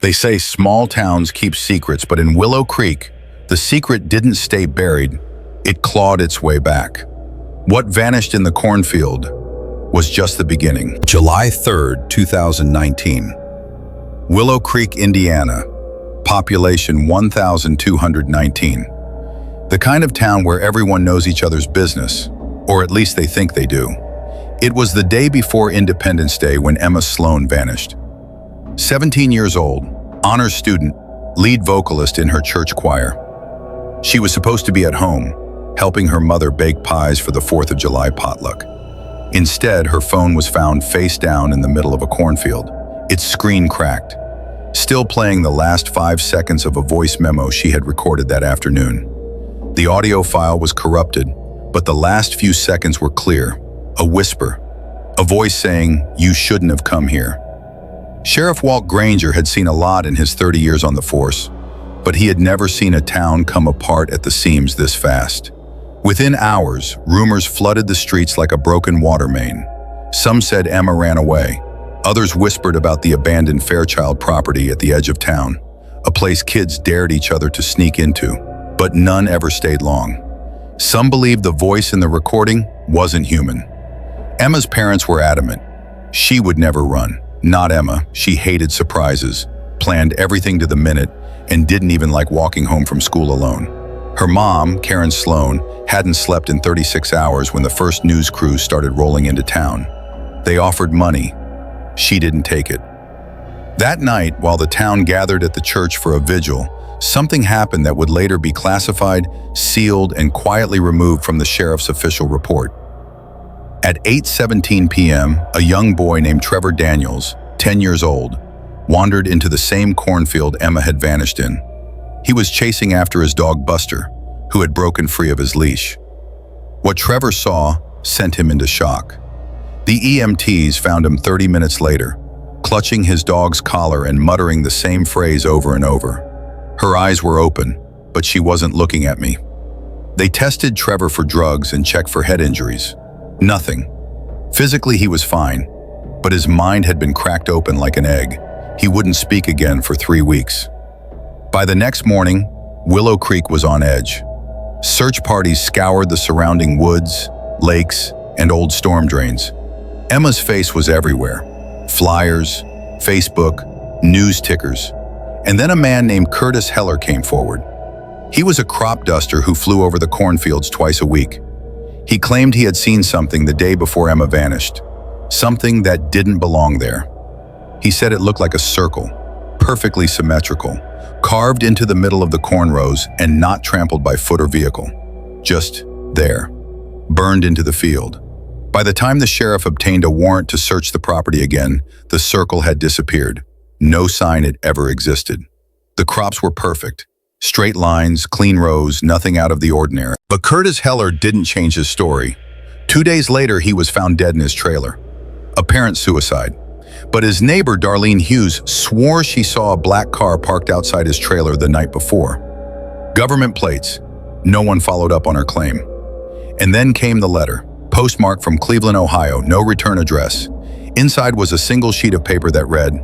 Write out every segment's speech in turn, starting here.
They say small towns keep secrets, but in Willow Creek, the secret didn't stay buried, it clawed its way back. What vanished in the cornfield was just the beginning. July 3rd, 2019. Willow Creek, Indiana. Population 1,219. The kind of town where everyone knows each other's business, or at least they think they do. It was the day before Independence Day when Emma Sloan vanished. 17 years old, honors student, lead vocalist in her church choir. She was supposed to be at home, helping her mother bake pies for the 4th of July potluck. Instead, her phone was found face down in the middle of a cornfield, its screen cracked, still playing the last 5 seconds of a voice memo she had recorded that afternoon. The audio file was corrupted, but the last few seconds were clear, a whisper, a voice saying, "You shouldn't have come here." Sheriff Walt Granger had seen a lot in his 30 years on the force, but he had never seen a town come apart at the seams this fast. Within hours, rumors flooded the streets like a broken water main. Some said Emma ran away. Others whispered about the abandoned Fairchild property at the edge of town, a place kids dared each other to sneak into, but none ever stayed long. Some believed the voice in the recording wasn't human. Emma's parents were adamant. She would never run. Not Emma. She hated surprises, planned everything to the minute, and didn't even like walking home from school alone. Her mom, Karen Sloan, hadn't slept in 36 hours when the first news crews started rolling into town. They offered money. She didn't take it. That night, while the town gathered at the church for a vigil, something happened that would later be classified, sealed, and quietly removed from the sheriff's official report. At 8:17 p.m., a young boy named Trevor Daniels, 10 years old, wandered into the same cornfield Emma had vanished in. He was chasing after his dog Buster, who had broken free of his leash. What Trevor saw sent him into shock. The EMTs found him 30 minutes later, clutching his dog's collar and muttering the same phrase over and over. Her eyes were open, but she wasn't looking at me. They tested Trevor for drugs and checked for head injuries. Nothing. Physically, he was fine, but his mind had been cracked open like an egg. He wouldn't speak again for 3 weeks. By the next morning, Willow Creek was on edge. Search parties scoured the surrounding woods, lakes, and old storm drains. Emma's face was everywhere. Flyers, Facebook, news tickers. And then a man named Curtis Heller came forward. He was a crop duster who flew over the cornfields twice a week. He claimed he had seen something the day before Emma vanished, something that didn't belong there. He said it looked like a circle, perfectly symmetrical, carved into the middle of the corn rows and not trampled by foot or vehicle. Just there, burned into the field. By the time the sheriff obtained a warrant to search the property again, the circle had disappeared. No sign it ever existed. The crops were perfect. Straight lines, clean rows, nothing out of the ordinary. But Curtis Heller didn't change his story. 2 days later, he was found dead in his trailer. Apparent suicide. But his neighbor, Darlene Hughes, swore she saw a black car parked outside his trailer the night before. Government plates. No one followed up on her claim. And then came the letter, postmarked from Cleveland, Ohio, no return address. Inside was a single sheet of paper that read,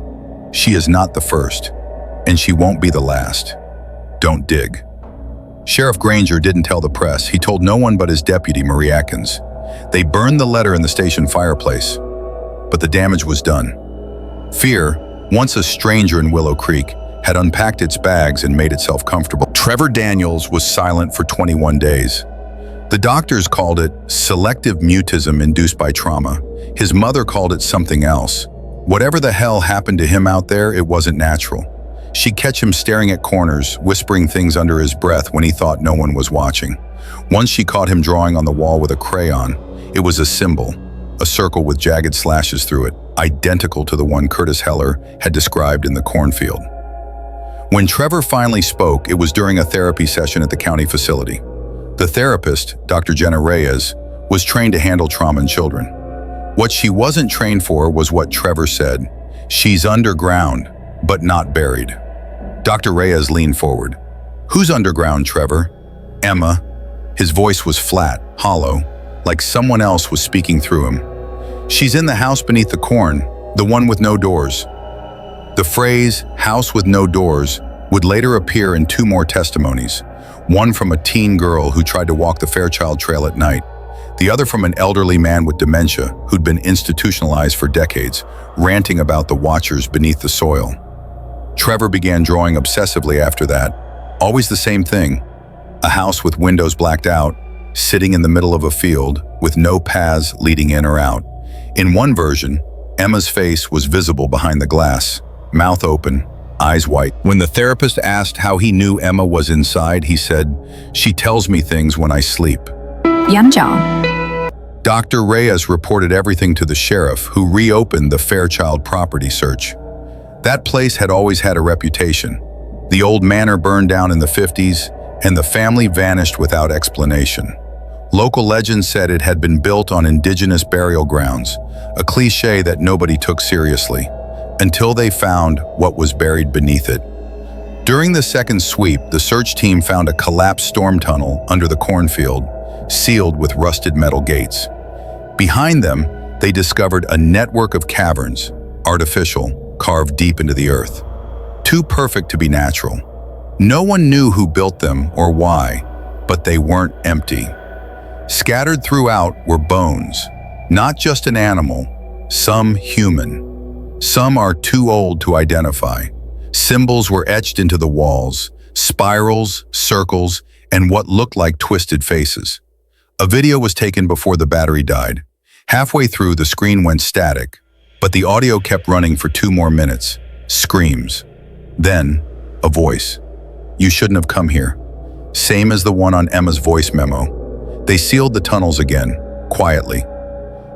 "She is not the first, and she won't be the last. Don't dig." Sheriff Granger didn't tell the press. He told no one but his deputy, Marie Atkins. They burned the letter in the station fireplace, but the damage was done. Fear, once a stranger in Willow Creek, had unpacked its bags and made itself comfortable. Trevor Daniels was silent for 21 days. The doctors called it selective mutism induced by trauma. His mother called it something else. Whatever the hell happened to him out there, it wasn't natural. She'd catch him staring at corners, whispering things under his breath when he thought no one was watching. Once she caught him drawing on the wall with a crayon. It was a symbol, a circle with jagged slashes through it, identical to the one Curtis Heller had described in the cornfield. When Trevor finally spoke, it was during a therapy session at the county facility. The therapist, Dr. Jenna Reyes, was trained to handle trauma in children. What she wasn't trained for was what Trevor said. She's underground, but not buried. Dr. Reyes leaned forward. "Who's underground, Trevor?" "Emma." His voice was flat, hollow, like someone else was speaking through him. "She's in the house beneath the corn, the one with no doors." The phrase, "house with no doors," would later appear in two more testimonies, one from a teen girl who tried to walk the Fairchild Trail at night, the other from an elderly man with dementia who'd been institutionalized for decades, ranting about the watchers beneath the soil. Trevor began drawing obsessively after that, always the same thing, a house with windows blacked out, sitting in the middle of a field with no paths leading in or out. In one version, Emma's face was visible behind the glass, mouth open, eyes white. When the therapist asked how he knew Emma was inside, he said, "She tells me things when I sleep." Dr. Reyes reported everything to the sheriff, who reopened the Fairchild property search. That place had always had a reputation. The old manor burned down in the 50s, and the family vanished without explanation. Local legend said it had been built on indigenous burial grounds, a cliché that nobody took seriously, until they found what was buried beneath it. During the second sweep, the search team found a collapsed storm tunnel under the cornfield, sealed with rusted metal gates. Behind them, they discovered a network of caverns, artificial, carved deep into the earth. Too perfect to be natural. No one knew who built them or why, but they weren't empty. Scattered throughout were bones, not just an animal, some human. Some are too old to identify. Symbols were etched into the walls, spirals, circles, and what looked like twisted faces. A video was taken before the battery died. Halfway through, the screen went static, but the audio kept running for 2 more minutes. Screams. Then, a voice. "You shouldn't have come here." Same as the one on Emma's voice memo. They sealed the tunnels again, quietly.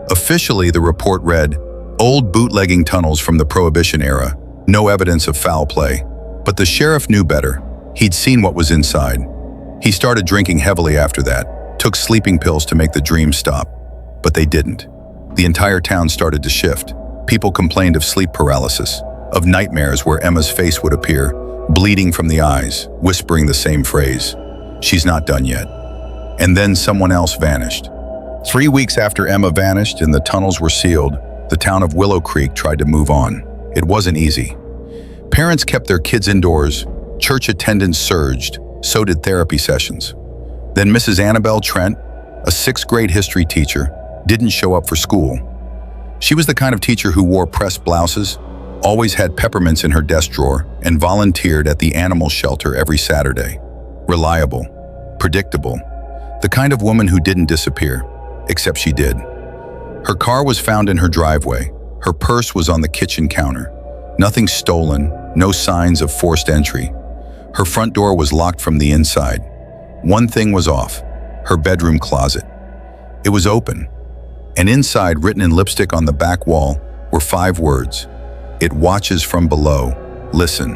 Officially, the report read, "Old bootlegging tunnels from the Prohibition era. No evidence of foul play." But the sheriff knew better. He'd seen what was inside. He started drinking heavily after that, took sleeping pills to make the dreams stop. But they didn't. The entire town started to shift. People complained of sleep paralysis, of nightmares where Emma's face would appear, bleeding from the eyes, whispering the same phrase, "She's not done yet." And then someone else vanished. 3 weeks after Emma vanished and the tunnels were sealed, the town of Willow Creek tried to move on. It wasn't easy. Parents kept their kids indoors, church attendance surged, so did therapy sessions. Then Mrs. Annabelle Trent, a 6th grade history teacher, didn't show up for school. She was the kind of teacher who wore pressed blouses, always had peppermints in her desk drawer, and volunteered at the animal shelter every Saturday. Reliable, predictable, the kind of woman who didn't disappear, except she did. Her car was found in her driveway. Her purse was on the kitchen counter. Nothing stolen, no signs of forced entry. Her front door was locked from the inside. One thing was off, her bedroom closet. It was open, and inside, written in lipstick on the back wall, were 5 words. "It watches from below. Listen."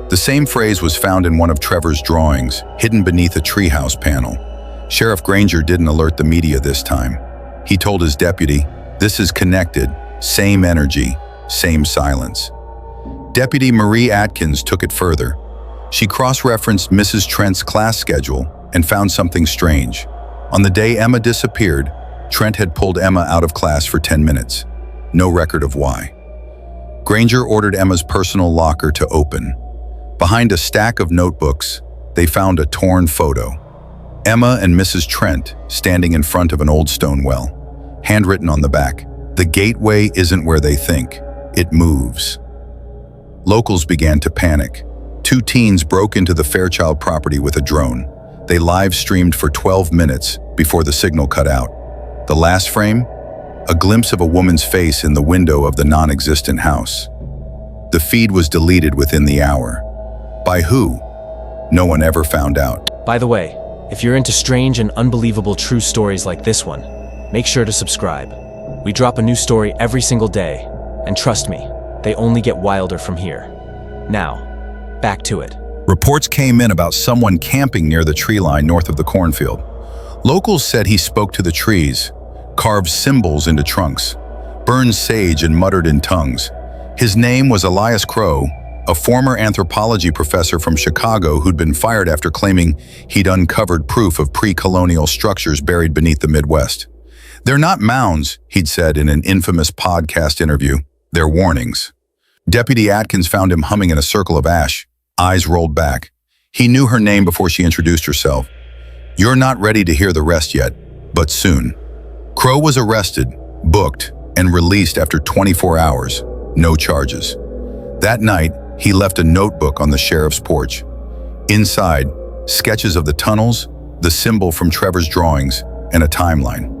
The same phrase was found in one of Trevor's drawings, hidden beneath a treehouse panel. Sheriff Granger didn't alert the media this time. He told his deputy, "This is connected, same energy, same silence." Deputy Marie Atkins took it further. She cross-referenced Mrs. Trent's class schedule and found something strange. On the day Emma disappeared, Trent had pulled Emma out of class for 10 minutes. No record of why. Granger ordered Emma's personal locker to open. Behind a stack of notebooks, they found a torn photo. Emma and Mrs. Trent standing in front of an old stone well. Handwritten on the back, "The gateway isn't where they think. It moves." Locals began to panic. 2 teens broke into the Fairchild property with a drone. They live-streamed for 12 minutes before the signal cut out. The last frame? A glimpse of a woman's face in the window of the non-existent house. The feed was deleted within the hour. By who? No one ever found out. By the way, if you're into strange and unbelievable true stories like this one, make sure to subscribe. We drop a new story every single day, and trust me, they only get wilder from here. Now, back to it. Reports came in about someone camping near the tree line north of the cornfield. Locals said he spoke to the trees, carved symbols into trunks, burned sage and muttered in tongues. His name was Elias Crow, a former anthropology professor from Chicago who'd been fired after claiming he'd uncovered proof of pre-colonial structures buried beneath the Midwest. "They're not mounds," he'd said in an infamous podcast interview. "They're warnings." Deputy Atkins found him humming in a circle of ash, eyes rolled back. He knew her name before she introduced herself. You're not ready to hear the rest yet, but soon. Crow was arrested, booked, and released after 24 hours, no charges. That night, he left a notebook on the sheriff's porch. Inside, sketches of the tunnels, the symbol from Trevor's drawings, and a timeline.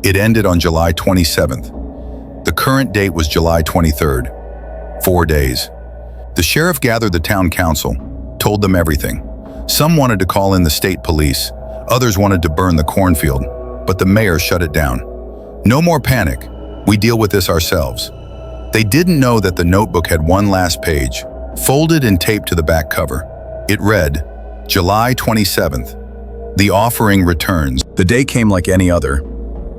It ended on July 27th. The current date was July 23rd. 4 days. The sheriff gathered the town council, told them everything. Some wanted to call in the state police, others wanted to burn the cornfield, but the mayor shut it down. No more panic. We deal with this ourselves. They didn't know that the notebook had one last page, folded and taped to the back cover. It read, July 27th. The offering returns. The day came like any other.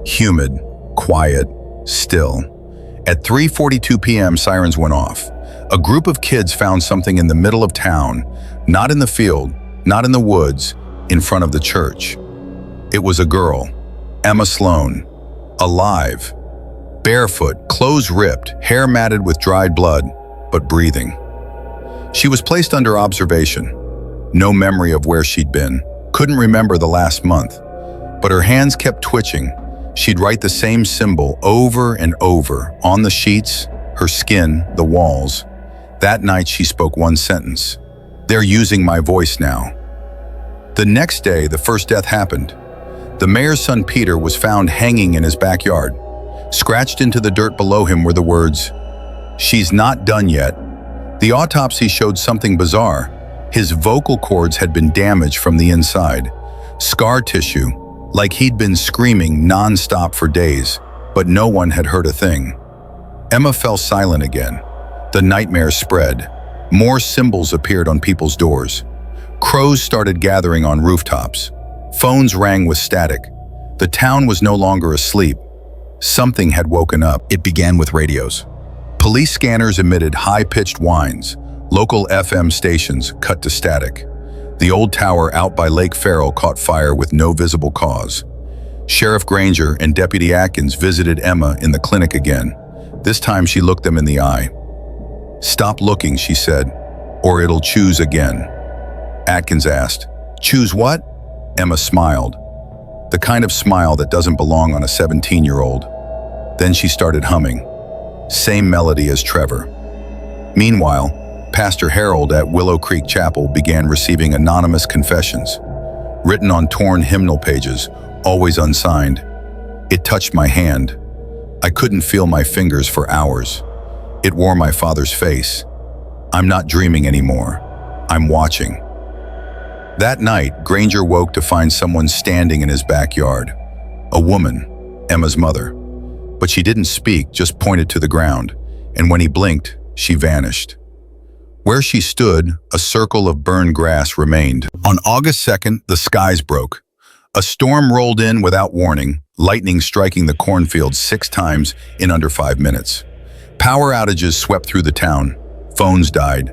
Humid, quiet, still. At 3:42 p.m., sirens went off. A group of kids found something in the middle of town, not in the field, not in the woods, in front of the church. It was a girl, Emma Sloan, alive, barefoot, clothes ripped, hair matted with dried blood, but breathing. She was placed under observation. No memory of where she'd been, couldn't remember the last month, but her hands kept twitching. She'd write the same symbol over and over, on the sheets, her skin, the walls. That night she spoke one sentence. They're using my voice now. The next day, the first death happened. The mayor's son Peter was found hanging in his backyard. Scratched into the dirt below him were the words, "She's not done yet." The autopsy showed something bizarre. His vocal cords had been damaged from the inside. Scar tissue, like he'd been screaming non-stop for days, but no one had heard a thing. Emma fell silent again. The nightmare spread. More symbols appeared on people's doors. Crows started gathering on rooftops. Phones rang with static. The town was no longer asleep. Something had woken up. It began with radios. Police scanners emitted high-pitched whines. Local FM stations cut to static. The old tower out by Lake Farrell caught fire with no visible cause. Sheriff Granger and Deputy Atkins visited Emma in the clinic again. This time she looked them in the eye. "Stop looking," she said, "or it'll choose again." Atkins asked, "Choose what?" Emma smiled. The kind of smile that doesn't belong on a 17-year-old. Then she started humming. Same melody as Trevor. Meanwhile, Pastor Harold at Willow Creek Chapel began receiving anonymous confessions, written on torn hymnal pages, always unsigned. It touched my hand. I couldn't feel my fingers for hours. It wore my father's face. I'm not dreaming anymore. I'm watching. That night, Granger woke to find someone standing in his backyard. A woman, Emma's mother. But she didn't speak, just pointed to the ground, and when he blinked, she vanished. Where she stood, a circle of burned grass remained. On August 2nd, the skies broke. A storm rolled in without warning, lightning striking the cornfield 6 times in under 5 minutes. Power outages swept through the town. Phones died.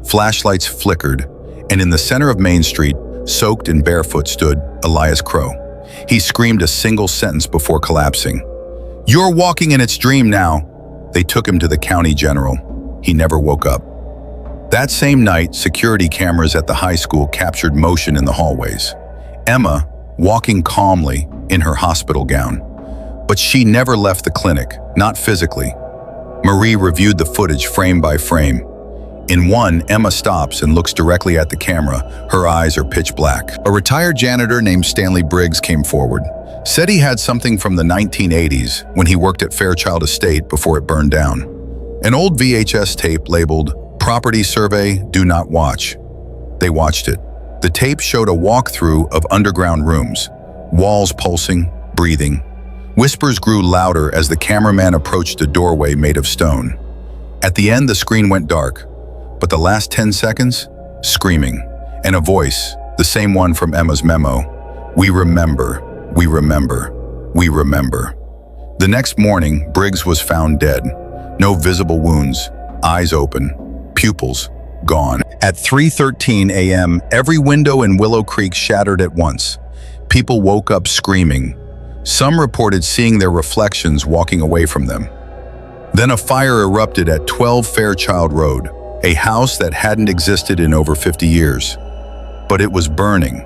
Flashlights flickered, and in the center of Main Street, soaked and barefoot, stood Elias Crow. He screamed a single sentence before collapsing. "You're walking in its dream now." They took him to the county general. He never woke up. That same night, security cameras at the high school captured motion in the hallways. Emma, walking calmly in her hospital gown. But she never left the clinic, not physically. Marie reviewed the footage frame by frame. In one, Emma stops and looks directly at the camera. Her eyes are pitch black. A retired janitor named Stanley Briggs came forward. Said he had something from the 1980s when he worked at Fairchild Estate before it burned down. An old VHS tape labeled, "Property Survey, Do Not Watch." They watched it. The tape showed a walkthrough of underground rooms, walls pulsing, breathing. Whispers grew louder as the cameraman approached a doorway made of stone. At the end, the screen went dark, but the last 10 seconds, screaming, and a voice, the same one from Emma's memo. "We remember, we remember, we remember." The next morning, Briggs was found dead. No visible wounds, eyes open, pupils gone. At 3:13 a.m., every window in Willow Creek shattered at once. People woke up screaming. Some reported seeing their reflections walking away from them. Then a fire erupted at 12 Fairchild Road, a house that hadn't existed in over 50 years. But it was burning.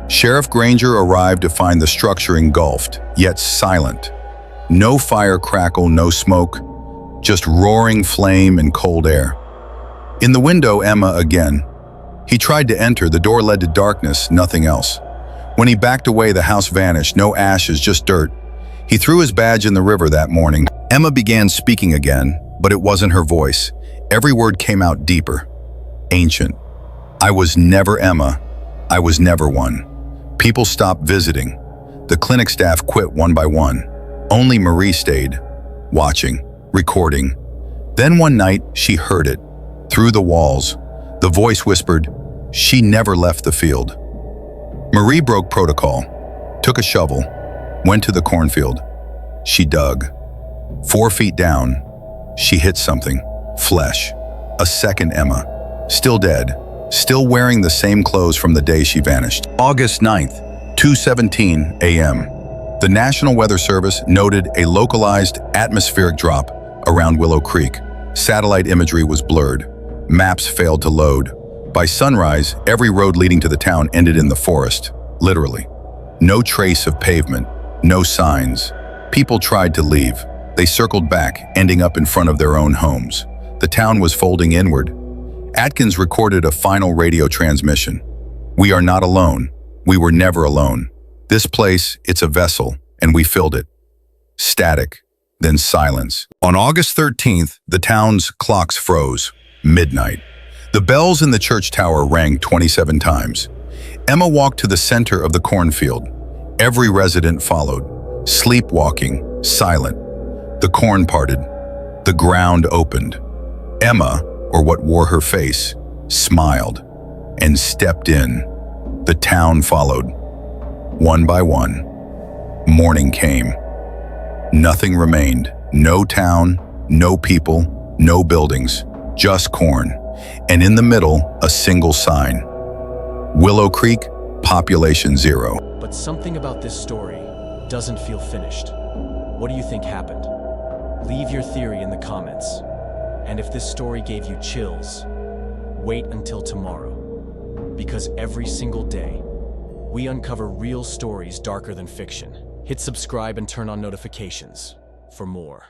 Sheriff Granger arrived to find the structure engulfed, yet silent. No fire crackle, no smoke, just roaring flame and cold air. In the window, Emma again. He tried to enter, the door led to darkness, nothing else. When he backed away, the house vanished, no ashes, just dirt. He threw his badge in the river that morning. Emma began speaking again, but it wasn't her voice. Every word came out deeper, ancient. I was never Emma. I was never one. People stopped visiting. The clinic staff quit one by one. Only Marie stayed, watching, recording. Then one night, she heard it. Through the walls, the voice whispered, she never left the field. Marie broke protocol, took a shovel, went to the cornfield. She dug. 4 feet down, she hit something, flesh. A second Emma, still dead, still wearing the same clothes from the day she vanished. August 9th, 2:17 a.m. The National Weather Service noted a localized atmospheric drop around Willow Creek. Satellite imagery was blurred. Maps failed to load. By sunrise, every road leading to the town ended in the forest, literally. No trace of pavement, no signs. People tried to leave. They circled back, ending up in front of their own homes. The town was folding inward. Atkins recorded a final radio transmission. We are not alone. We were never alone. This place, it's a vessel, and we filled it. Static, then silence. On August 13th, the town's clocks froze. Midnight. The bells in the church tower rang 27 times. Emma walked to the center of the cornfield. Every resident followed, sleepwalking, silent. The corn parted. The ground opened. Emma, or what wore her face, smiled and stepped in. The town followed. One by one, morning came. Nothing remained. No town, no people, no buildings, just corn. And in the middle, a single sign. Willow Creek, population 0. But something about this story doesn't feel finished. What do you think happened? Leave your theory in the comments. And if this story gave you chills, wait until tomorrow. Because every single day, we uncover real stories darker than fiction. Hit subscribe and turn on notifications for more.